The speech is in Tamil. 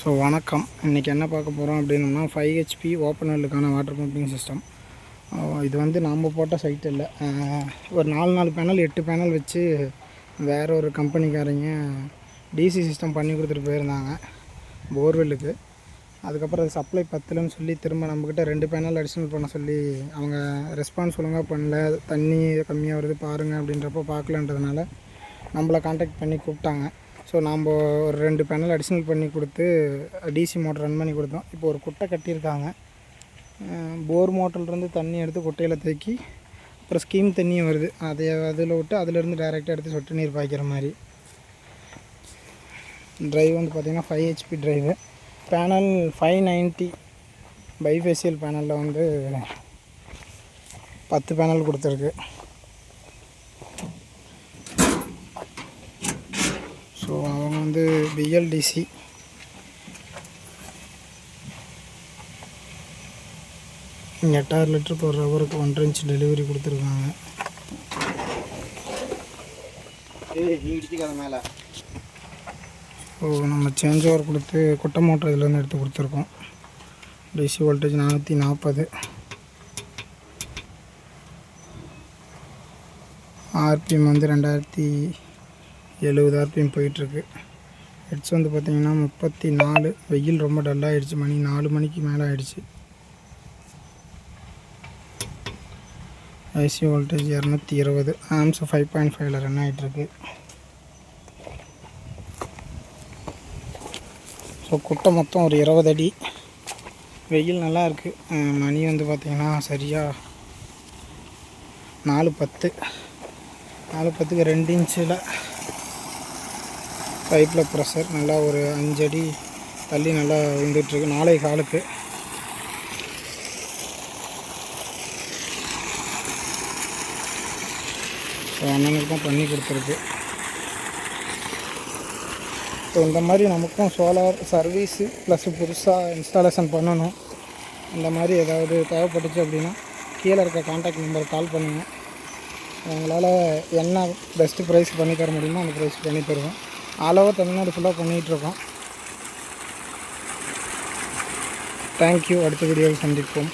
ஸோ வணக்கம். இன்றைக்கி என்ன பார்க்க போகிறோம் அப்படின்னோம்னா 5 HP ஓப்பன் வெல்லுக்கான வாட்டர் பம்பிங் சிஸ்டம். இது வந்து நாம் போட்ட சைட் இல்லை. ஒரு 4 பேனல் 8 பேனல் வச்சு வேறு ஒரு கம்பெனிக்காரங்க டிசி சிஸ்டம் பண்ணி கொடுத்துட்டு போயிருந்தாங்க போர்வெல்லுக்கு. அதுக்கப்புறம் அது சப்ளை பத்தலைன்னு சொல்லி திரும்ப நம்மக்கிட்ட 2 பேனல் அடிஷ்னல் பண்ண சொல்லி அவங்க ரெஸ்பான்ஸ் ஒழுங்காக பண்ணல, தண்ணி கம்மியாக வருது பாருங்கள் அப்படின்றப்போ பார்க்கலன்றதுனால நம்மளை காண்டாக்ட் பண்ணி கூப்பிட்டாங்க. ஸோ நாம் ஒரு 2 பேனல் அடிஷ்னல் பண்ணி கொடுத்து டிசி மோட்டர் ரன் பண்ணி கொடுத்தோம். இப்போ ஒரு குட்டை கட்டியிருக்காங்க. போர் மோட்டர்லேருந்து தண்ணி எடுத்து குட்டையில் தேக்கி அப்புறம் ஸ்கீம் தண்ணியும் வருது, அதில் விட்டு அதிலேருந்து டைரெக்டாக எடுத்து சொட்டு நீர் பாய்க்கிற மாதிரி. ட்ரைவ் வந்து பார்த்திங்கன்னா 5 HP ட்ரைவு. பேனல் 590 பைஃபேஷியல் பேனலில் வந்து 10 பேனல் கொடுத்துருக்கு. ஸோ அவங்க வந்து பிஎல்டிசி இங்கே 8000 லிட்டர் ஒரு ஹவருக்கு 1.5 inch டெலிவரி கொடுத்துருக்காங்க. மேலே ஸோ நம்ம சேஞ்ச் ஓவர் கொடுத்து குட்டை மோட்டர் இதுலேருந்து எடுத்து கொடுத்துருக்கோம். டிசி வோல்டேஜ் 440, ஆர்பிஎம் வந்து 2070 ஆர்பிஎம் போயிட்டுருக்கு. ஹெட்ஸ் வந்து பார்த்திங்கன்னா 34. வெயில் ரொம்ப டல்லாகிடுச்சு, மணி 4 மணிக்கு மேலே ஆகிடுச்சு. ஐசி வோல்டேஜ் 220, ஆம்ஸ் 5.5 ரன் ஆகிட்டுருக்கு. ஸோ குட்டை மொத்தம் ஒரு 20 அடி. வெயில் நல்லா இருக்குது. மணி வந்து பார்த்திங்கன்னா சரியாக 4:10. 4:10க்கு 2 இன்ச்சில் பைப்பில் ப்ரெஷர் நல்லா ஒரு 5 அடி தள்ளி நல்லா விழுந்துட்டுருக்கு. 4 காலுக்கு ஸோ அண்ணனுக்கு தான் பண்ணி கொடுத்துருக்கு. ஸோ இந்த மாதிரி நமக்கும் சோலார் சர்வீஸு ப்ளஸ் புதுசாக இன்ஸ்டாலேஷன் பண்ணணும். இந்த மாதிரி ஏதாவது தேவைப்பட்டுச்சு அப்படின்னா கீழே இருக்க கான்டாக்ட் நம்பருக்கு கால் பண்ணுங்கள். எங்களால் என்ன பெஸ்ட்டு ப்ரைஸ் பண்ணி தர முடியுமோ அந்த ப்ரைஸ் பண்ணி தருவோம். ஆல் ஓவர் தமிழ்நாடு ஃபுல்லாக பண்ணிகிட்ருக்கோம். தேங்க்யூ. அடுத்த வீடியோவில் சந்திப்போம்.